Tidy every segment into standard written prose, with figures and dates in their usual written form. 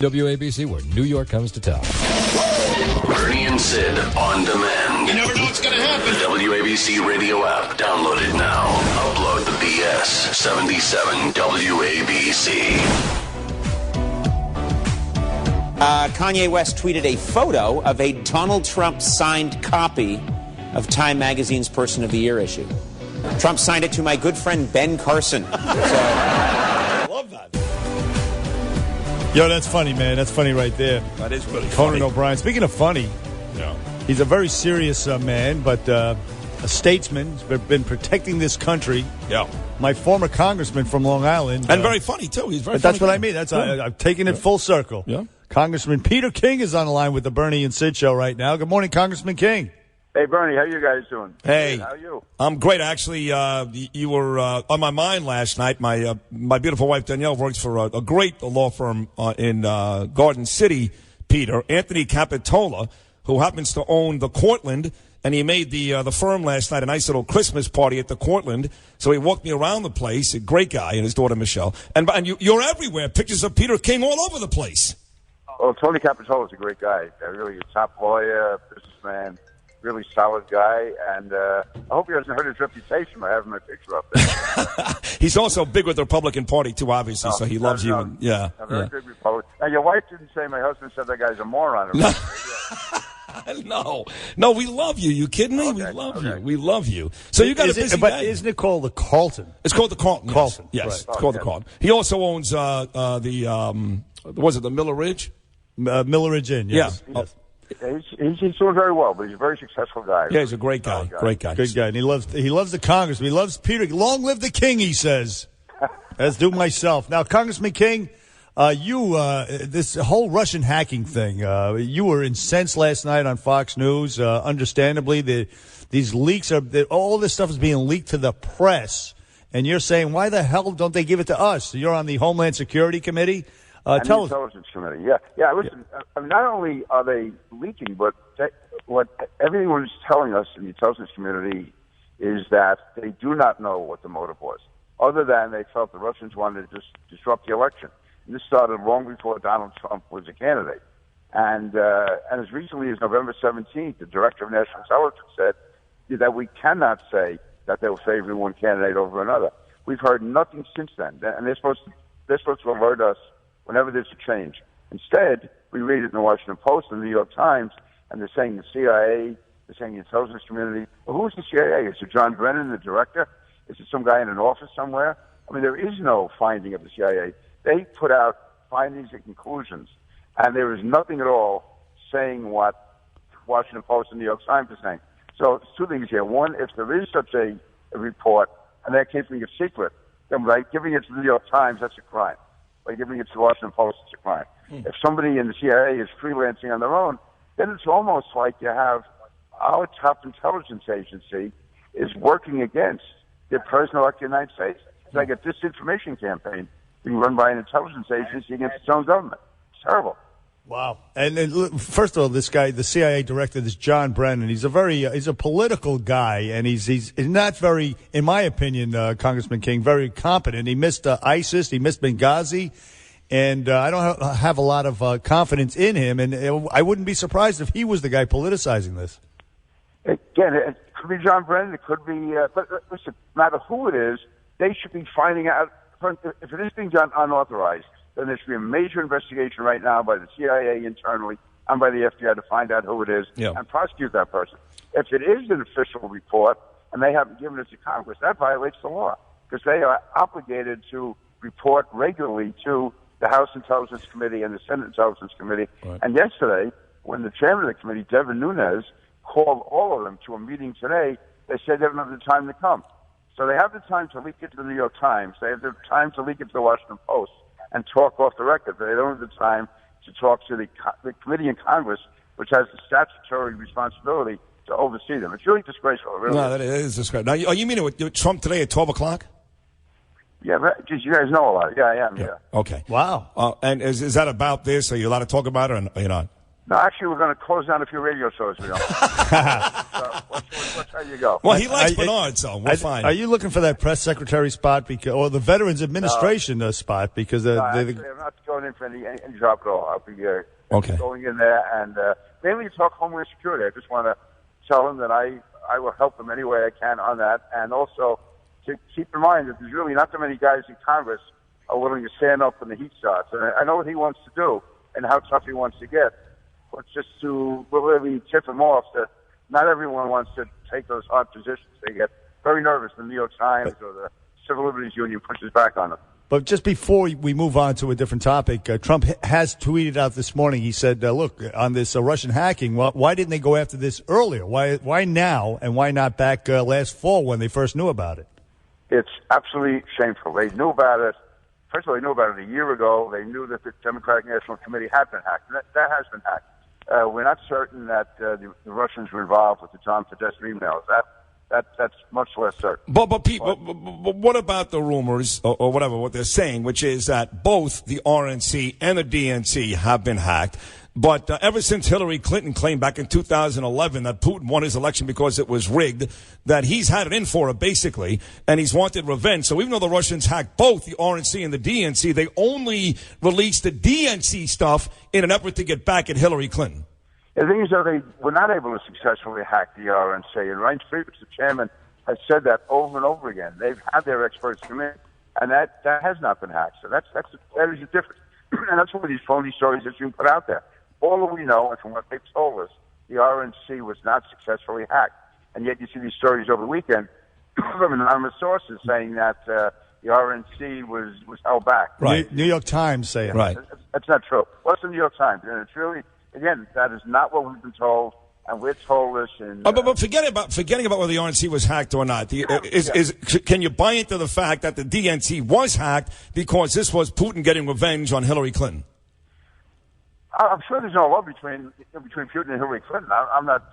WABC, where New York comes to town. Bernie and Sid on demand. You never know what's going to happen. The WABC radio app. Download it now. Upload the BS. 77 WABC. Kanye West tweeted a photo of a Donald Trump signed copy of Time Magazine's Person of the Year issue. Trump signed it to my good friend Ben Carson. I love that. Yo, that's funny, man. That's funny right there. That is really Conan funny. O'Brien. Speaking of funny, he's a very serious man, but a statesman. He's been protecting this country. Yeah. My former congressman from Long Island. And very funny, too. He's very funny. That's what I mean. That's I've taken it full circle. Yeah. Congressman Peter King is on the line with the Bernie and Sid show right now. Good morning, Congressman King. Hey, Bernie, how you guys doing? Hey. How are you? I'm great. Actually, you were on my mind last night. My beautiful wife, Danielle, works for a great law firm in Garden City, Peter. Anthony Capitola, who happens to own the Cortland, and he made the firm last night a nice little Christmas party at the Cortland. So he walked me around the place. A great guy, and his daughter, Michelle. And you're everywhere. Pictures of Peter King all over the place. Well, Tony Capitola is a great guy. Really a top lawyer, businessman. Really solid guy, and I hope he hasn't hurt his reputation by having my picture up there. He's also big with the Republican Party, too, obviously, so he loves you. And, a very good Republican. Now, your wife didn't say my husband said that guy's a moron. No, we love you. You kidding me? Okay, we love you. We love you. So you got a busy But day. isn't it called the Carlton? It's called the Carlton. Carlton. Yes, Right. it's called the Carlton. He also owns was it the Miller Ridge? Miller Ridge Inn, yes. Yeah. Yes. He's doing very well, but he's a very successful guy. Yeah, he's a great guy. Great guy. Good guy. And he loves the Congressman. He loves Peter. Long live the King, he says. As do myself. Now, Congressman King, this whole Russian hacking thing, you were incensed last night on Fox News. Understandably, these leaks all this stuff is being leaked to the press. And you're saying, why the hell don't they give it to us? You're on the Homeland Security Committee. Tell us. Intelligence Committee. Yeah. Listen, I mean, not only are they leaking, but what everyone's telling us in the intelligence community is that they do not know what the motive was, other than they felt the Russians wanted to just disrupt the election. And this started long before Donald Trump was a candidate. And as recently as November 17th, the director of national intelligence said that we cannot say that they will favor one candidate over another. We've heard nothing since then, and they're supposed to alert us whenever there's a change. Instead, we read it in the Washington Post and the New York Times, and they're saying the CIA, they're saying the intelligence community. Well, who's the CIA? Is it John Brennan, the director? Is it some guy in an office somewhere? I mean, there is no finding of the CIA. They put out findings and conclusions, and there is nothing at all saying what Washington Post and New York Times are saying. So there's two things here. One, if there is such a report, and they're keeping it secret, then by giving it to the New York Times, that's a crime. By giving it to the Washington Post, it's a crime. If somebody in the CIA is freelancing on their own, then it's almost like you have our top intelligence agency is working against the president of the United States. It's like a disinformation campaign being run by an intelligence agency against its own government. It's terrible. Wow. And first of all, this guy, the CIA director, this John Brennan, he's a political guy, and he's not very, in my opinion, Congressman King, very competent. He missed ISIS, he missed Benghazi, and I don't have a lot of confidence in him, and I wouldn't be surprised if he was the guy politicizing this. Again, it could be John Brennan, it could be, but listen, no matter who it is, they should be finding out, if it is being done unauthorized, then there should be a major investigation right now by the CIA internally and by the FBI to find out who it is and prosecute that person. If it is an official report and they haven't given it to Congress, that violates the law because they are obligated to report regularly to the House Intelligence Committee and the Senate Intelligence Committee. Right. And yesterday, when the chairman of the committee, Devin Nunes, called all of them to a meeting today, they said they don't have the time to come. So they have the time to leak it to the New York Times. They have the time to leak it to the Washington Post and talk off the record, but they don't have the time to talk to the committee in Congress, which has the statutory responsibility to oversee them. It's really disgraceful. Really. No, that is disgraceful. Now, you mean it with Trump today at 12 o'clock? Yeah, geez, you guys know a lot. Yeah, I am, yeah. Okay. Wow. And is that about this? Are you allowed to talk about it, or are you not? No, actually, we're going to close down a few radio shows. We don't. So, That's how you go. Well, he likes Bernard, so we're fine. Are you looking for that press secretary spot or the Veterans Administration spot? Because actually, I'm not going in for any job at all. I'll be going in there and mainly talk Homeland Security. I just want to tell them that I will help them any way I can on that, and also to keep in mind that there's really not that many guys in Congress are willing to stand up when the heat starts. And I know what he wants to do and how tough he wants to get, but just to really tip him off that not everyone wants to take those hard positions. They get very nervous. The New York Times or the Civil Liberties Union pushes back on them. But just before we move on to a different topic, Trump has tweeted out this morning. He said, look, on this Russian hacking, why didn't they go after this earlier? Why now, and why not back last fall when they first knew about it? It's absolutely shameful. They knew about it. First of all, they knew about it a year ago. They knew that the Democratic National Committee had been hacked. That has been hacked. We're not certain that the Russians were involved with the John Podesta emails. That's much less certain. But Pete, what about the rumors or whatever, what they're saying, which is that both the RNC and the DNC have been hacked? But ever since Hillary Clinton claimed back in 2011 that Putin won his election because it was rigged, that he's had it in for her, basically, and he's wanted revenge. So even though the Russians hacked both the RNC and the DNC, they only released the DNC stuff in an effort to get back at Hillary Clinton. The thing is, though, they were not able to successfully hack the RNC, and Reince Priebus, the chairman, has said that over and over again. They've had their experts come in, and that has not been hacked. So that is the difference. And that's one of these phony stories that you put out there. All that we know, and from what they've told us, the RNC was not successfully hacked. And yet you see these stories over the weekend from anonymous sources saying that the RNC was held back. Right. New York Times saying right. That's not true. What's the New York Times? And it's really, again, that is not what we've been told, and we're told this. But forgetting about whether the RNC was hacked or not, can you buy into the fact that the DNC was hacked because this was Putin getting revenge on Hillary Clinton? I'm sure there's no love between Putin and Hillary Clinton. I'm not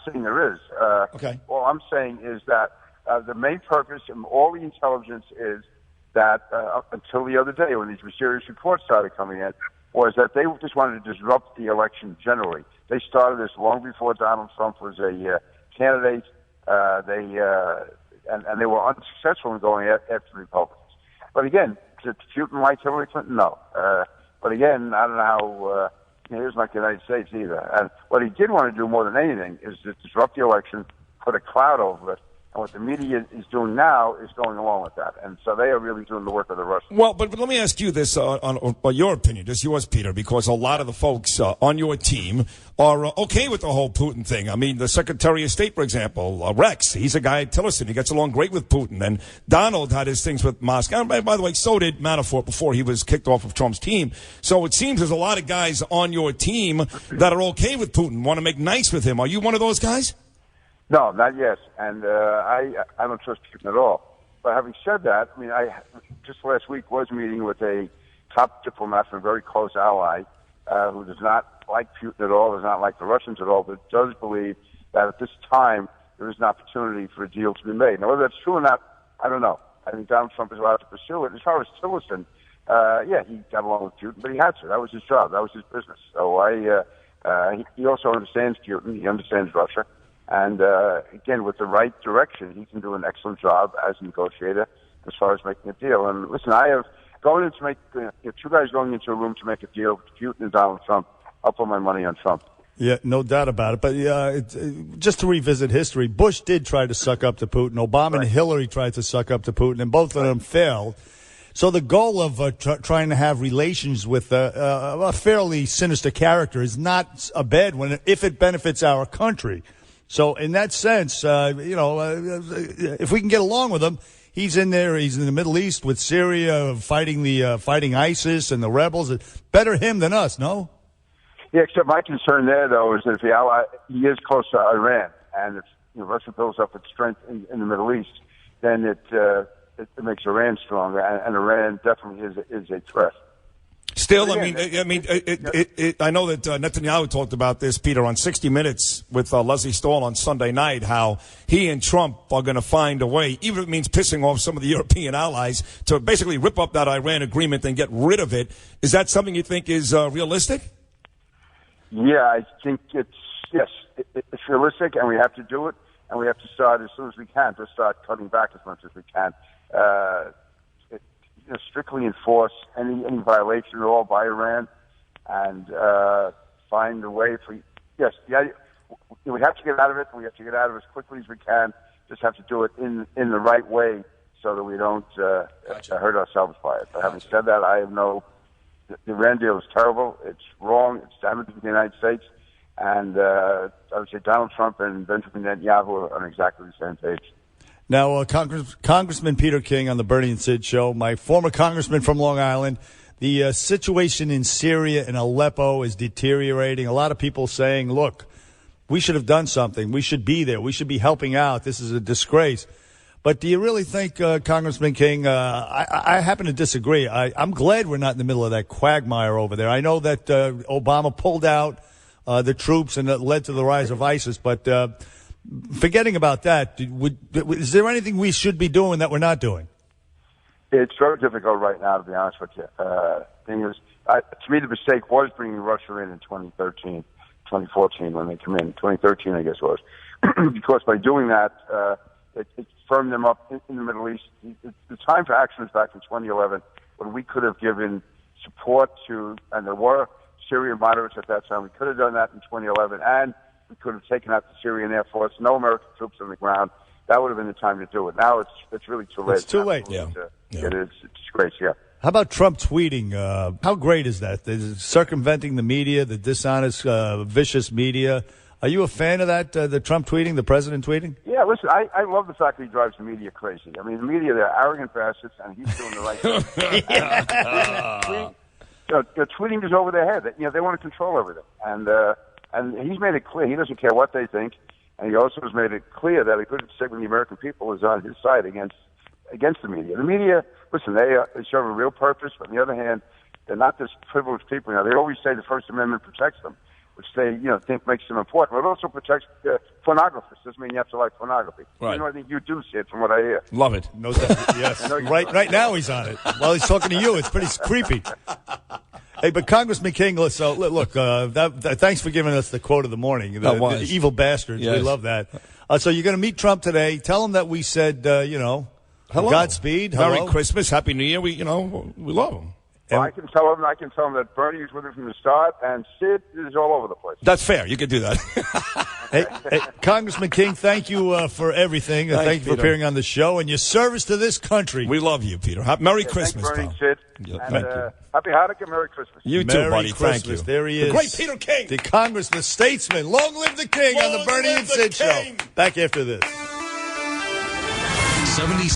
saying there is. Okay. All I'm saying is that the main purpose of all the intelligence is that up until the other day when these mysterious reports started coming in, was that they just wanted to disrupt the election generally. They started this long before Donald Trump was a candidate. And they were unsuccessful in going after the Republicans. But again, did Putin like Hillary Clinton? No. But again, I don't know how he was like the United States either. And what he did want to do more than anything is to disrupt the election, put a cloud over it. And what the media is doing now is going along with that. And so they are really doing the work of the Russians. Well, but let me ask you this on your opinion, just yours, Peter, because a lot of the folks on your team are okay with the whole Putin thing. I mean, the Secretary of State, for example, Rex, he's a guy, Tillerson, he gets along great with Putin. And Donald had his things with Moscow. And by the way, so did Manafort before he was kicked off of Trump's team. So it seems there's a lot of guys on your team that are okay with Putin, want to make nice with him. Are you one of those guys? No, not yet, and I don't trust Putin at all. But having said that, I mean, I just last week was meeting with a top diplomat from a very close ally who does not like Putin at all, does not like the Russians at all, but does believe that at this time there is an opportunity for a deal to be made. Now, whether that's true or not, I don't know. I think Donald Trump is allowed to pursue it. As far as Tillerson, yeah, he got along with Putin, but he had to. That was his job. That was his business. So he also understands Putin. He understands Russia. And, again, with the right direction, he can do an excellent job as a negotiator as far as making a deal. And listen, I have going in to make two guys going into a room to make a deal with Putin and Donald Trump. I'll put my money on Trump. Yeah, no doubt about it. But just to revisit history, Bush did try to suck up to Putin. Obama and Hillary tried to suck up to Putin, and both of them failed. So the goal of trying to have relations with a fairly sinister character is not a bad one if it benefits our country. So in that sense, if we can get along with him, he's in there. He's in the Middle East with Syria, fighting ISIS and the rebels. Better him than us, no? Yeah, except my concern there, though, is that if he is close to Iran, and if Russia builds up its strength in the Middle East, then it makes Iran stronger, and Iran definitely is a threat. Still, I mean, I know that Netanyahu talked about this, Peter, on 60 Minutes with Leslie Stahl on Sunday night, how he and Trump are going to find a way, even if it means pissing off some of the European allies, to basically rip up that Iran agreement and get rid of it. Is that something you think is realistic? Yeah, I think yes. it's realistic, and we have to do it, and we have to start as soon as we can to start cutting back as much as we can. Strictly enforce any violation at all by Iran, and find a way for we have to get out of it. We have to get out of it as quickly as we can. Just have to do it in the right way so that we don't hurt ourselves by it. But having said that, I have the Iran deal is terrible. It's wrong. It's damaging the United States. And I would say Donald Trump and Benjamin Netanyahu are on exactly the same page. Now, Congressman Peter King on the Bernie and Sid show, my former congressman from Long Island, the situation in Syria and Aleppo is deteriorating. A lot of people saying, look, we should have done something. We should be there. We should be helping out. This is a disgrace. But do you really think, Congressman King, I happen to disagree. I'm glad we're not in the middle of that quagmire over there. I know that Obama pulled out the troops and it led to the rise of ISIS, but forgetting about that, is there anything we should be doing that we're not doing? It's very difficult right now, to be honest with you. Thing is, to me, the mistake was bringing Russia in 2014 when they come in. 2013, I guess it was. Because by doing that, it firmed them up in the Middle East. The time for action was back in 2011 when we could have given support to, and there were Syrian moderates at that time. We could have done that in 2011, and we could have taken out the Syrian Air Force, no American troops on the ground. That would have been the time to do it. Now it's really too late. It's too late. Yeah. It is. It's a disgrace, yeah. How about Trump tweeting? How great is that? Circumventing the media, the dishonest, vicious media. Are you a fan of that, the Trump tweeting, the president tweeting? Yeah, listen, I love the fact that he drives the media crazy. I mean, the media, they're arrogant bastards, and he's doing the right thing. Tweeting is over their head. They want to control everything. And he's made it clear he doesn't care what they think. And he also has made it clear that a good segment of the American people is on his side against the media. The media, listen, they serve a real purpose, but on the other hand, they're not this privileged people. They always say the First Amendment protects them, which they think makes them important, but it also protects pornographers. Doesn't mean you have to like pornography. Right. I think you do see it from what I hear. Love it. No doubt. Yes. Right now he's on it. While he's talking to you, it's pretty creepy. Hey, but Congressman King, look, thanks for giving us the quote of the morning. The evil bastards. Yes. We love that. So you're going to meet Trump today. Tell him that we said, hello. Godspeed. Hello. Merry Christmas. Happy New Year. We love him. Well, I can tell him that Bernie is with him from the start, and Sid is all over the place. That's fair. You can do that. hey, Congressman King, thank you for everything. Thank you for appearing on the show and your service to this country. We love you, Peter. Merry Christmas, Bernie, pal. Sid. Yeah, and Happy Hanukkah. Merry Christmas. You too, Merry buddy. Christmas. Thank you. There he is. The great Peter King. The statesman. Long live the king on the Bernie and Sid show. Back after this. 70